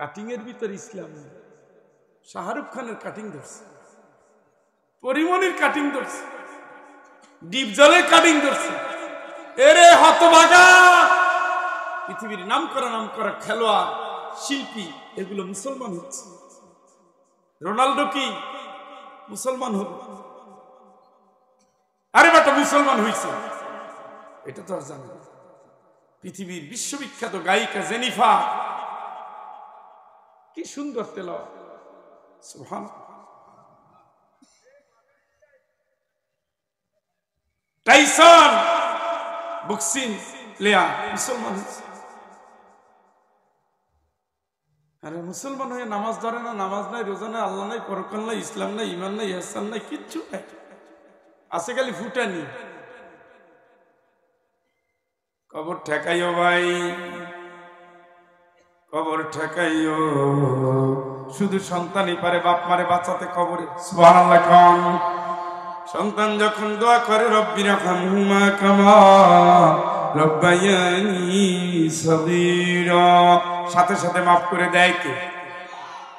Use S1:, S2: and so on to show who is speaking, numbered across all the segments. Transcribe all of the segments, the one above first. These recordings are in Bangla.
S1: কাটিং এর ভিতর ইসলাম নেই। শাহরুখ খানের কাটিং ধরছে, পরিমণির কাটিং ধরছে, ডিপজলের কাটিং ধরছে। এরে হতভাগা, পৃথিবীর নাম করা খেলোয়াড়, শিল্পী, এগুলো মুসলমান হচ্ছে। রোনাল্ডো কি মুসলমান হল? আরে বেটা মুসলমান হয়েছে, এটা তো আর জানে না। পৃথিবীর বিশ্ববিখ্যাত গায়িকা জেনিফার, কি সুন্দর তেলাওয়াত, সুবহানাল্লাহ। টাইসন বক্সিং প্লেয়ার মুসলমান হয়েছে। আরে মুসলমান হয়ে নামাজ ধরে না, নামাজ নাই, রোজা নাই, আল্লাহ নাই, পরকাল নাই, ইসলাম নাই, ইমান নাই, ইহসান নাই, কিচ্ছু নাই, আছে খালি ফুটানি। কবর ঠেকাইও ভাই, কবর ঠেকাইও। শুধু সন্তানই পারে বাপ মারে বাঁচাতে কবরে। সুবহানাল্লাহ কোন সন্তান যখন দোয়া করে রব্বি রহমহুমা কামা রব্বায়ানি সগীরা, সাথে সাথে মাফ করে দেয় কে?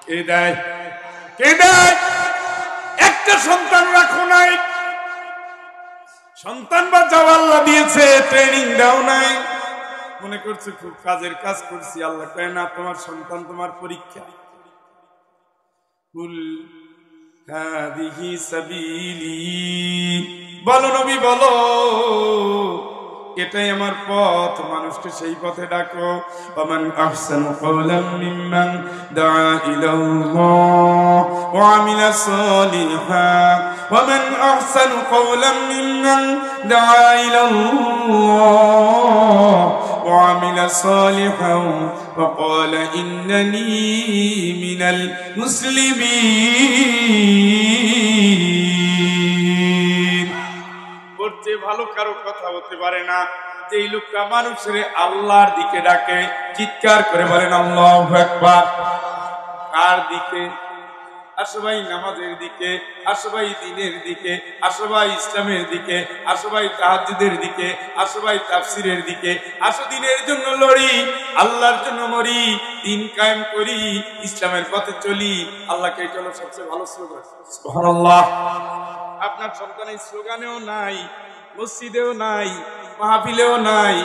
S1: কে দেয়? কে দেয়? একটা সন্তান রাখো নাই, সন্তান বাঁচাও আল্লাহ দিয়েছে, ট্রেনিং দাও নাই, মনে করছে খুব কাজের কাজ করছি। আল্লাহ কয় না, তোমার সন্তান তোমার পরীক্ষা। কুল হাদিহি সাবিলি, বলো নবী বলো, এটাই আমার পথ, মানুষকে সেই পথে ডাকো। ওমান আহসানু কাওলাম মিম্মান দাআ ইলাল্লাহ ওয়া আমিলা সালিহান, ওমান আহসানু কাওলাম মিম্মান দাআ ইলাল্লাহ ওয়া আমিলা সালিহান ওয়া ক্বালা ইন্নানী মিনাল মুসলিমিন। যে ভালো কারো কথা হতে পারে না, যেই লোকটা মানুষের আল্লাহর দিকে ডাকে, চিৎকার করে বলেন আল্লাহু আকবার। কার দিকে? আসো ভাই নামাজের দিকে, আসো ভাই দ্বীনের দিকে, আসো ভাই ইসলামের দিকে, আসো ভাই তাহাজ্জুদের দিকে, আসো ভাই তাফসীরের দিকে, আসো দ্বীনের জন্য লড়ি, আল্লাহর জন্য মরি, দ্বীন কায়েম করি, ইসলামের পথে চলি। আল্লাহকে চলো সবচেয়ে ভালো স্লোগান। সুবহানাল্লাহ। আপনার সন্তান এই স্লোগানেও নাই, মসজিদেও নাই, মাহফিলেও নাই,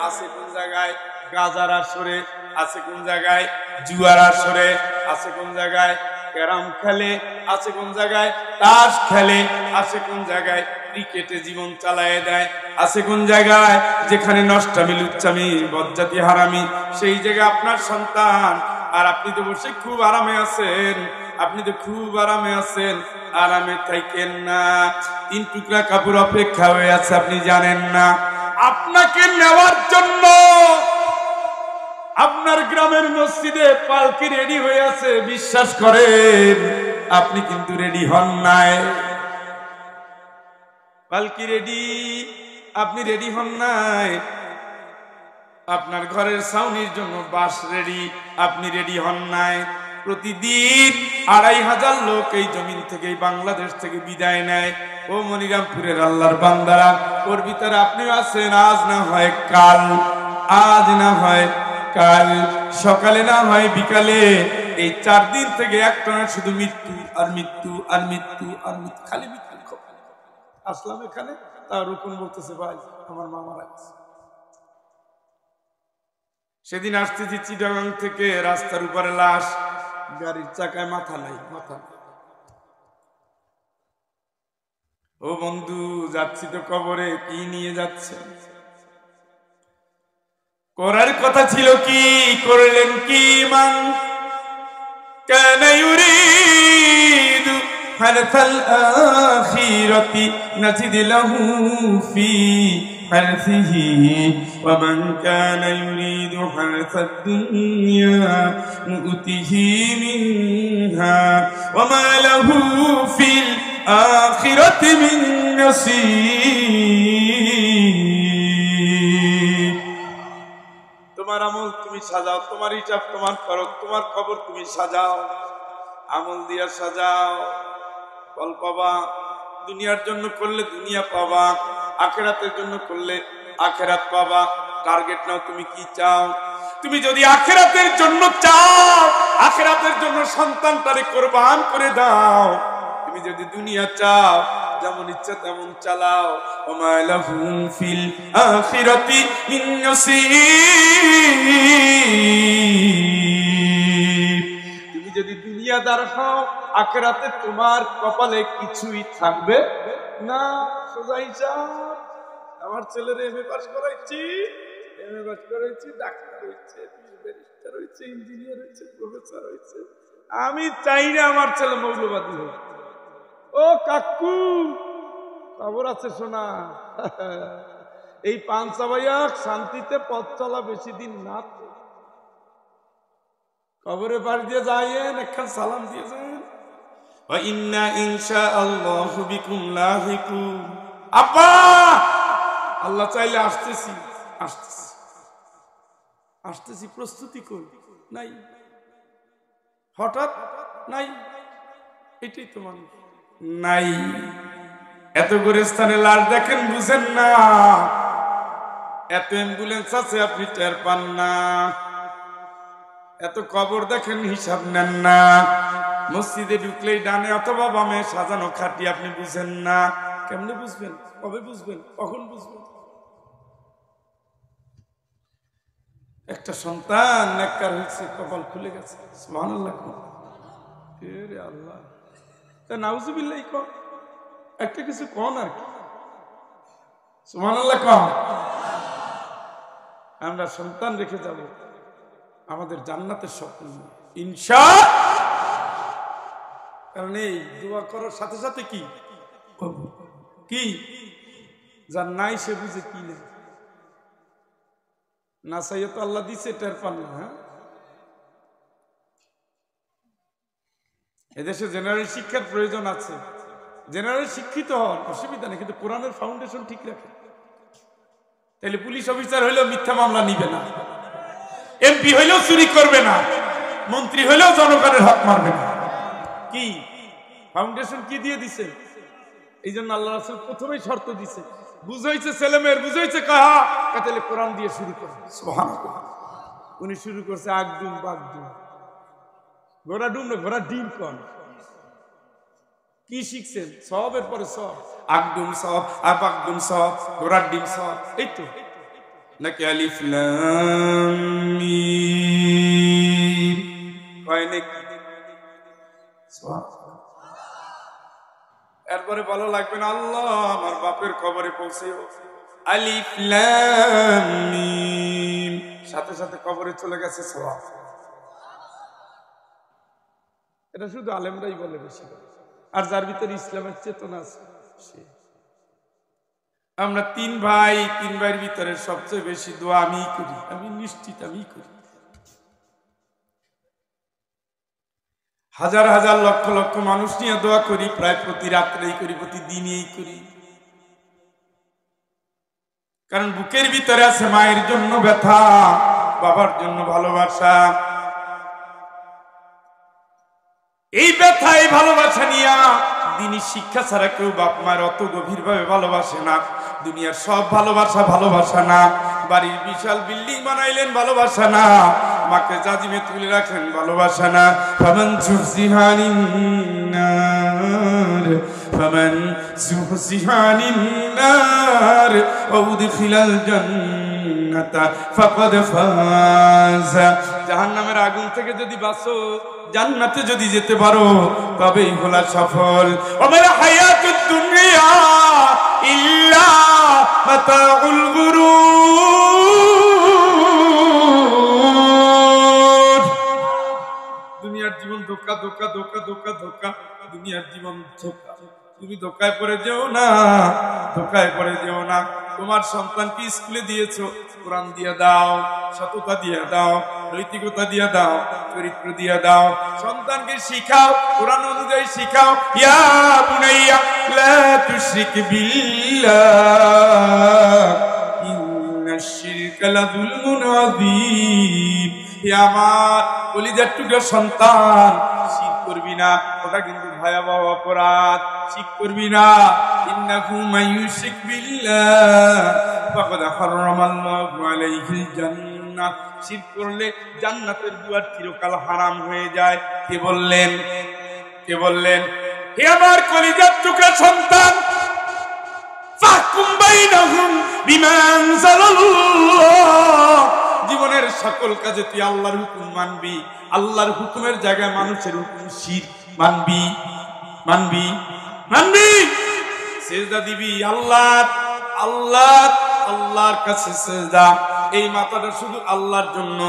S1: আছে কোন জায়গায়? গাজার আসরে, আছে কোন জায়গায়? জুয়ার আসরে, আছে কোন জায়গায়? ক্যারাম খেলে, আছে কোন জায়গায়? তাস খেলে, আছে কোন জায়গায়? ক্রিকেটে জীবন চালায় দেয়, আছে কোন জায়গায়? যেখানে নষ্টামি, লুচ্চামি, বজ্জাতি, হারামি, সেই জায়গায় আপনার সন্তান। আর আপনি তো বসে খুব আরামে আছেন, আপনি তো খুব আরামে আছেন। আরামে থাকেন না, 3 টুকরা কাপড় অপেক্ষা হয়ে আছে, আপনি জানেন না। আপনাকে নেওয়ার জন্য আপনার গ্রামের মসজিদে পালকি রেডি হয়ে আছে, বিশ্বাস করেন আপনি কিন্তু রেডি হন নাই। পালকি রেডি, আপনি রেডি হন নাই। আপনার ঘরের ছাউনির জন্য বাঁশ রেডি, আপনি রেডি হন নাই। প্রতিদিন 2500 লোক এই জমিন থেকে, বাংলাদেশ থেকে বিদায় নেয়। ও মনিরামপুরের আল্লাহর বান্দারা, ওর ভিতরে আপনিও আছেন। আজ না হয় কাল, আজ না হয় কাল, সকালে না হয় বিকালে, এই 4 দিন থেকে একটানা শুধু মৃত্যু আর মৃত্যু আর মৃত্যু আর মৃত্যু, খালি মৃত্যু। আসলাম এখানে, তার রুকুন বলতেছে ভাই আমার মা মারা গেছে। সেদিন আসতেছি চিটাগাং থেকে, রাস্তার উপরে লাশ, গাড়ির চাকায় মাথা নাই, মাথা নাই। ও বন্ধু, যাচ্ছি তো কবরে, কি নিয়ে যাচ্ছে? করার কথা ছিল কি, করলেন কি? মান কানা ইউরিদু হারসাল আখিরাতি নাজিদ লাহু ফি হারসিহি ওয়া মান কানা ইউরিদু হারসাদ দুনিয়া নুতিহি মিনহা ওয়া মা লাহু ফিল আখিরাতি মিন নাসীব। তোমার আমল তুমি সাজাও, তোমার হিসাব তোমার করো, তোমার খবর তুমি সাজাও, আমল দিয়া সাজাও, ফল পাবা। দুনিয়ার জন্য করলে দুনিয়া পাবা, আখিরাতের জন্য করলে আখিরাত পাবা। টার্গেট নাও, তুমি কি চাও? তুমি যদি আখিরাতের জন্য চাও, আখিরাতের জন্য সন্তানটারে কোরবান করে দাও। তুমি যদি দুনিয়া চাও যেমন ইচ্ছা তেমন চালাও, ওমা লাহুম ফিল আখিরাতি মিন নসীব। তুমি যদি দুনিয়াদার হও আখিরাতে তোমার কপালে কিছুই থাকবে না। সোজা হিসাব। আমার ছেলের এমএ পাস করাইছি, ডাক্তার হয়েছে, ব্যারিস্টার হয়েছে, ইঞ্জিনিয়ার হয়েছে, প্রফেসর হয়েছে। আমি চাই না আমার ছেলে মৌলবাদী হোক। ও কাকু খবর আছে শোনা, এই পাঞ্চাবাইয়া শান্তিতে পথ চলা বেশি দিন না। কবরে পাড় দিয়ে যাইয়েন, একখান সালাম দিয়েছেন, ইন্না ইনশাআল্লাহু বিকুম লাহিকুন। আব্বা আল্লাহ চাইলে আসতেছি, আসতেছি, আসতেছি, প্রস্তুতি করি নাই, হঠাৎ নাই, এটাই তো মানুষ নাই। এত গোরস্থানে লাশ দেখেন বুঝেন না, এত অ্যাম্বুলেন্স আছে আপনি টের পান না, এত কবর দেখেন হিসাব নেন না, মসজিদে ঢুকলেই ডানে অথবা বামে সাজানো খাটি আপনি বুঝেন না। কেমনে বুঝবেন? কবে বুঝবেন? কখন বুঝবেন? একটা সন্তান নেককার হয়েছে, কপাল খুলে গেছে, সুবহানাল্লাহ। এরে আল্লাহ, তা নাউজুবিল্লাহ কম, একটা কিছু কন আর কি, সুবহানাল্লাহ কম। আমরা সন্তান রেখে যাব আমাদের জান্নাতের স্বপ্ন ইনশাআল্লাহ। কারণ এই দোয়া করার সাথে সাথে কি কি যার নাই সে বুঝে কি নেই, না চাইয়ে তো আল্লাহ দিচ্ছে, টের পান না। হ্যাঁ, এদেশে জেনারেল শিক্ষার প্রয়োজন আছে, জেনারেল শিক্ষিত হন, অসুবিধা নেই, কিন্তু কোরআনের ফাউন্ডেশন ঠিক রাখে। তাহলে পুলিশ অফিসার হইলেও মিথ্যা মামলা নিবে না, এমপি হইলেও চুরি করবে না, মন্ত্রী হইলেও জনগণের হক মারবে না। কি ফাউন্ডেশন কি দিয়ে দিছে? এই জন্য আল্লাহ রাসূল প্রথমেই শর্ত দিছে, বুঝাইছে ছেলে মেয়ের, বুঝাইছে কাহা, তাহলে কোরআন দিয়ে শুরু করে। সুবহানাল্লাহ। উনি শুরু করছে আগডুম বাগডুম, ঘোড়া ডুম না ঘোড়া ডিম কন। কি শিখছেন? সবের পরে সব, আগডুম সব, আর বাগডুম সব, ঘোড়ার ডিম সব, এই তো নাকি আলিফ লাম মিম কয় নাকি? এরপরে ভালো লাগবে না, আল্লাহ আমার বাপের কবরে পৌঁছেও, আলিফ লাম মিম, সাথে সাথে কবরে চলে গেছে সওয়াব। এটা শুধু আলেমরাই বলে বেশি, আর যার ভিতরে ইসলামের চেতনা আছে সে। আমরা তিন ভাই, তিন ভাইয়ের ভিতরে সবচেয়ে বেশি দোয়া আমিই করি, আমি নিশ্চিত আমিই করি। হাজার হাজার লক্ষ লক্ষ মানুষ নিয়ে দোয়া করি, প্রায় প্রতি রাত্রেই করি, প্রতিদিনই করি। কারণ বুকের ভিতরে আছে মায়ের জন্য ব্যথা, বাবার জন্য ভালোবাসা। এই ব্যথা, এই ভালোবাসা নিয়া দিনই শিক্ষা ছাড়া কেউ বাপ মায়ের অত গভীর ভাবে ভালোবাসে না। দুনিয়ার সব ভালোবাসা ভালোবাসা না, বাড়ির বিশাল বিল্ডিং বানাইলেন ভালোবাসা না, মাকে জাজিমে তুলে রাখেন ভালোবাসা না। ফামান জুহজিহানিন নার, ফামান জুহজিহানিন নার ওয়া উদখিলাল জান্নাতা ফাকাদ ফাজ। জাহান্নামের আগুন থেকে যদি বাঁচো, জান্নাতে যদি যেতে পারো, তবেই হলা সফল। ওমাল হায়াতুদ দুনিয়া ইল্লা মাতাউল গুরুর। দুনিয়ার জীবন ধোঁকা ধোঁকা ধোঁকা ধোঁকা ধোঁকা, দুনিয়ার জীবন ধোঁকা। তুমি ধোঁকায় পড়ে যেও না, ধোঁকায় পড়ে যেও না। তোমার সন্তানকে স্কুলে দিয়েছো, কোরআন দিয়ে দাও, সততা দিয়ে দাও, নৈতিকতা দিয়ে দাও, চরিত্র দিয়ে দাও। সন্তানকে শিখাও, কোরআন অনুযায়ী শিখাও। ইয়া বুনাইয়া লা তুশরিক বিল্লাহ ইন্নাশ শিরকা লাযুলমুন আযীম। হে আমার কলিজার টুকরা সন্তান, শিরক করবি না, ওটা কিন্তু ভয়াবহ অপরাধ। শিরক করবি না। ইন্নাহু মাইয়ুশরিক বিল্লাহ ফাকাদ হারামাল্লাহু আলাইহিল জান্নাহ না, শিরক করলে জান্নাতের দুয়ার চিরকাল হারাম হয়ে যায়। কে বললেন? কে বললেন? হে আমার কলিজার টুকরা সন্তান, ফাহকুম বাইনাহুম বিমা আনজালাল্লাহ, জীবনের সকল কাজে তুই আল্লাহর হুকুম মানবি। আল্লাহর হুকুমের জায়গায় মানুষের হুকুম শিরক মানবি, মানবি, মানবি। সিজদা দিবি আল্লাহ, আল্লাহ, আল্লাহর কাছে সিজদা। এই মাথাটা শুধু আল্লাহর জন্য,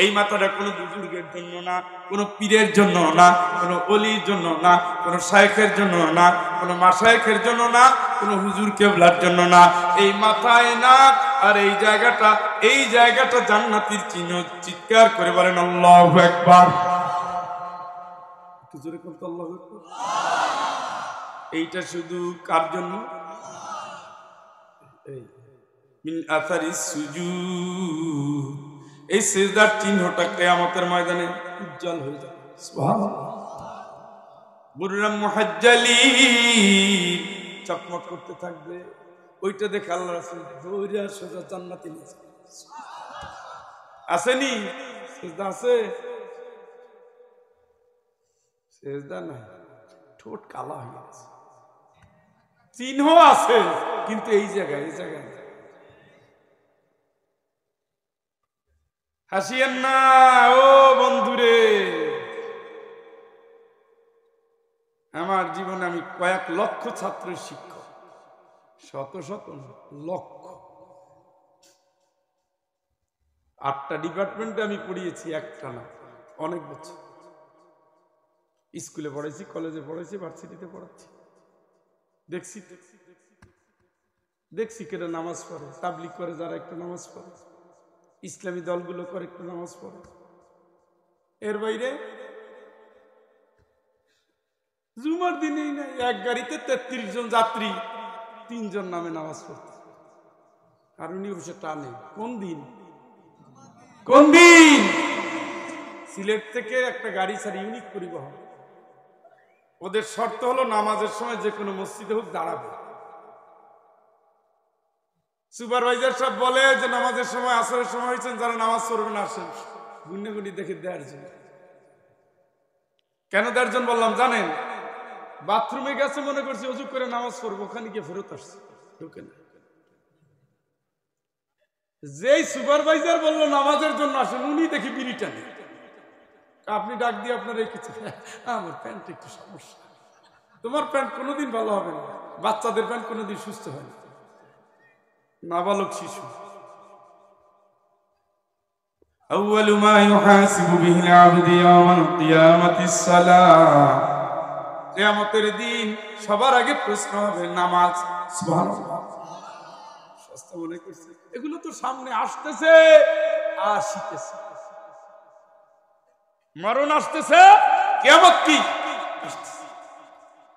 S1: এই মাথাটা কোনো বুজুর্গের জন্য না, কোনো পীরের জন্য না, কোনো ওলির জন্য না, কোনো শায়েখের জন্য না, কোনো মাশায়েখের জন্য না, কোনো হুজুর কেবলার জন্য না। এই মাথায় না, আর এই জায়গাটা জান্নাতের চিহ্ন। চিৎকার করে বলেন আল্লাহু আকবার। একটু জোরে করতে আল্লাহু আকবার। এইটা শুধু কার জন্য? মিন আসারিস সুজুদ, এই সিজদার চিহ্নটা কিয়ামতের ময়দানে উজ্জ্বল হয়ে যাবে। সুবহানাল্লাহ। বুররাম মুহাজ্জালিন, চকমক করতে থাকবে। ওইটা দেখে আল্লাহ রাসূল দৌড়ে সোজা জান্নাতে নিয়ে যাবে। আসেনি? সিজদা আছে? সিজদা নাই, ঠোঁট কালা হয়ে গেছে। চিহ্ন আছে কিন্তু এই জায়গায় হাসিয়েন না ও বন্ধুরে। আমার জীবনে আমি কয়েক লক্ষ ছাত্রের শিক্ষক, শত শত লক্ষ, 8টা ডিপার্টমেন্টে আমি পড়িয়েছি, একটা না, অনেক বছর। স্কুলে পড়াইছি, কলেজে পড়াইছি, ভার্সিটিতে পড়াচ্ছি। দেখছি কেটে নামাজ পড়ে, তাবলিগ করে যারা একটু নামাজ পড়ে, ইসলামী দলগুলো করে একটু নামাজ পড়ে। এর বাইরে জুমার দিনেই নাই, এক গাড়িতে 33 জন যাত্রী, 3 জন নামে নামাজ পড়তে, আর উনি বসে টানে। কোন দিন? সিলেট থেকে একটা গাড়ি ছাড়ি, ইউনিক পরিবহন। ওদের শর্ত হলো নামাজের সময় যে কোনো মসজিদে হোক দাঁড়াবে। সুপারভাইজার সব বলে যে নামাজের সময়, আসরের সময় হয়েছেন, যারা নামাজ পড়বেন আসেন। গুন্ডি দেখে 1.5 জন। কেন 1.5 জন বললাম জানেন? বাথরুমে গেছে, মনে করছি অজু করে নামাজ পড়বো, ওখানে গিয়ে ফেরত আসছে, ঢোকে না। যেই সুপারভাইজার বললো নামাজের জন্য আসেন, উনি দেখি বিড়ি টানে। আপনি ডাক দিয়ে আপনার এই কিছু, আমার প্যান্ট একটু সমস্যা। তোমার প্যান্ট কোনোদিন ভালো হবে না, বাচ্চাদের প্যান্ট কোনোদিন সুস্থ হয় না, নাবালক শিশু। আউয়ালু মা ইউহাসিবু বিহিল আবদু ইয়াওমাল কিয়ামাতিস সালাহ, কিয়ামতের দিন সবার আগে প্রশ্ন হবে নামাজ। সুবহানাল্লাহ। সস্তা মনে করছে এগুলো তো সামনে আসতেছে, আসিতেছে, মরণ আসতেছে, কিয়ামত কি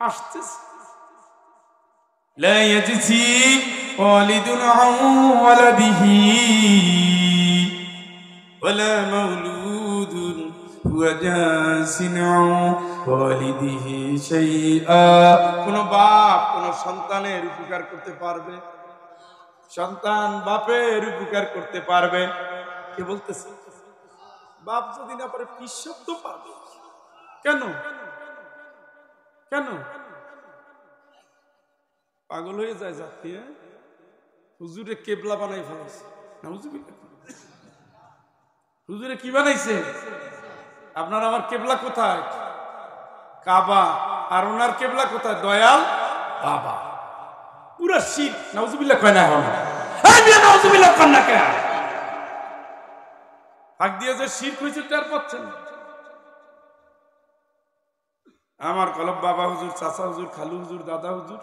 S1: আসতেছে। লা ইয়াজসি ওয়ালিদুন আন ওয়ালাদিহি ওয়ালা মাউলুদুন হুয়া জাসিন আন ওয়ালিদিহি শাইআ, কোন বাপ কোন সন্তানের উপকার করতে পারবে? সন্তান বাপের উপকার করতে পারবে? কে বলতেছে? বাপ যদি না পারে পিসব তো পারবে। কেন? পাগল হয়ে যায় জাতি। হুজুরে কেবলা বানাই ফেলাইছে। হুজুরে কি বানাইছে? আপনার আমার কেবলা কোথায়? কাবা। আর ওনার কেবলা কোথায়? দয়াল বাবা। পুরা শিরক। নাউজুবিল্লাহ কয় না এখন? নাউজুবিল্লাহ কন না কেন? ফাঁক দিয়ে যে শিরক হয়েছে তার পাচ্ছেন। আমার কলব বাবা হুজুর, চাচা হুজুর, খালু হুজুর, দাদা হুজুর।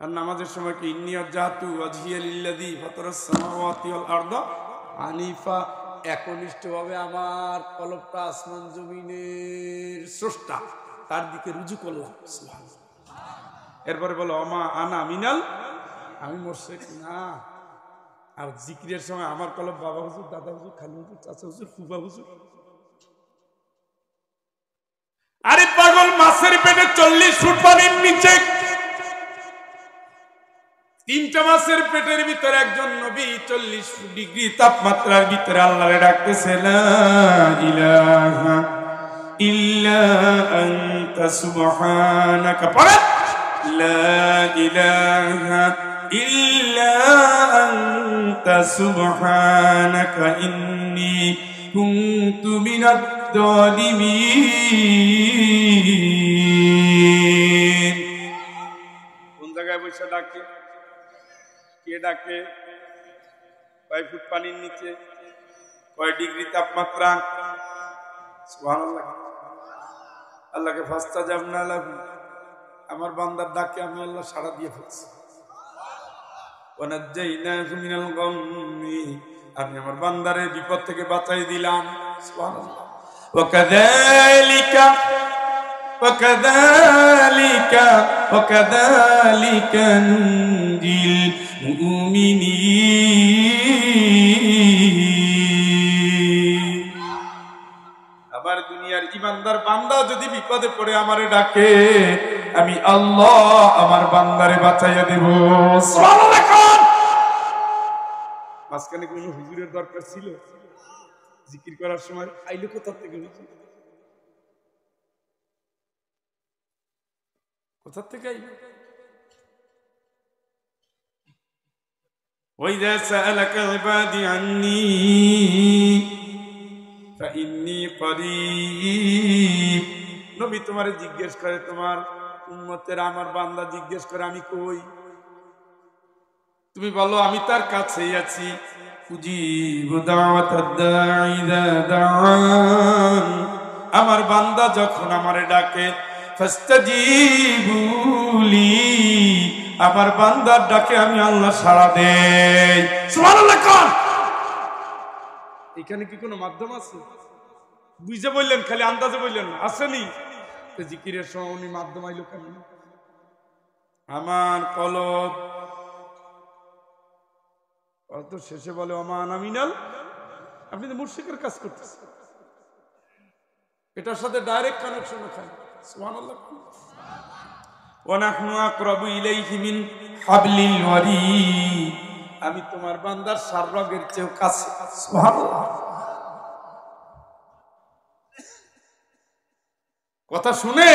S1: আর নামাজের সময় কি ইন্নী ওয়াজজাহতু ওয়াজহিয়া লিল্লাযী ফাতারাস সামাওয়াতি ওয়াল আরদা হানিফা, একনিষ্ঠভাবে আমার কলবটা আসমান জমিনের স্রষ্টা তার দিকে রুজু করলাম। সুবহানাল্লাহ। এরপরে বলো আমা আনা মিনাল, আমি মুশরিক না। আর জিকিরের সময় আমার কলব বাবা হুজুর, দাদা হুজুর, খালু হুজুর, চাচা হুজুর, ফুফা হুজুর। আরে পাগল, মাছের পেটে 40 ফুট পানির নিচে 3টা মাসের পেটের ভিতরে একজন নবী 40 ডিগ্রি তাপমাত্রার ভিতরে আল্লাহরে ডাকতেছে, লা ইলাহা ইল্লা আনতা সুবহানাকা, পড়ে লা ইলাহা ইল্লা আনতা সুবহানাকা ইন্নী কুনতু মিনাজ জালিমিন। কোন জায়গায় বসে ডাকে? কে ডাকে? কয় ফুট পানির নিচে, কয় ডিগ্রি তাপমাত্রা? সুবহানাল্লাহ। আল্লাহকে ফাস্তাজাবনা লাহু, আমার বান্দার ডাকে আমি আল্লাহ সাড়া দিয়ে ফেলছি। ওয়ানাজ্জাইনাহু মিনাল গাম্মি, আমি আমার বান্দারে বিপদ থেকে বাঁচাই দিলাম। সুবহানাল্লাহ। وكذلك ننجي المؤمنين। আমার দুনিয়ার ইমানদার বান্দা যদি বিপদে পড়ে আমারে ডাকে, আমি আল্লাহ আমার বান্দারে বাঁচাইয়া দেব। সুবহানাল্লাহ। মাঝখানে কোন হুজুরের দরকার ছিল? জিকির করার সময় আইলো কোথা থেকে? কোথা থেকে আইলো? وَإِذَا سَأَلَكَ عِبَادِي عَنِّي فَإِنِّي قَرِيب। নবী তোমারে জিজ্ঞেস করে, তোমার উম্মতের আমার বান্দা জিজ্ঞেস করে আমি কই, তুমি বলো আমি তার কাছেই আছি। উজিবু দাওয়াতাদ দাঈ ইযা দাআন, আমার বান্দা যখন আমারে ডাকে, ফাস্তাজিবুলি, আমার বান্দার ডাকে আমি আল্লাহ সাড়া দেই। সুবহানাল্লাহ। কোন এখানে কি কোনো মাধ্যম আছে? বুঝে বললেন, খালি আন্দাজে বললেন না, আসেনি? জিকিরের সময় উনি মাধ্যম আইলো কেন? আমার কলব অত শেষে বলে ওমান আমিনাল, আপনি তো মুশরিকের কাজ করতেছেন, এটার সাথে ডাইরেক্ট কানেকশন ওখানে। সুবহানাল্লাহ। ওয়া নাহনু আকরাবু ইলাইহি মিন হাবলিল ওয়ারিদ, আমি তোমার বান্দার শাররগের চেয়েও কাছে। সুবহানাল্লাহ। কথা শুনে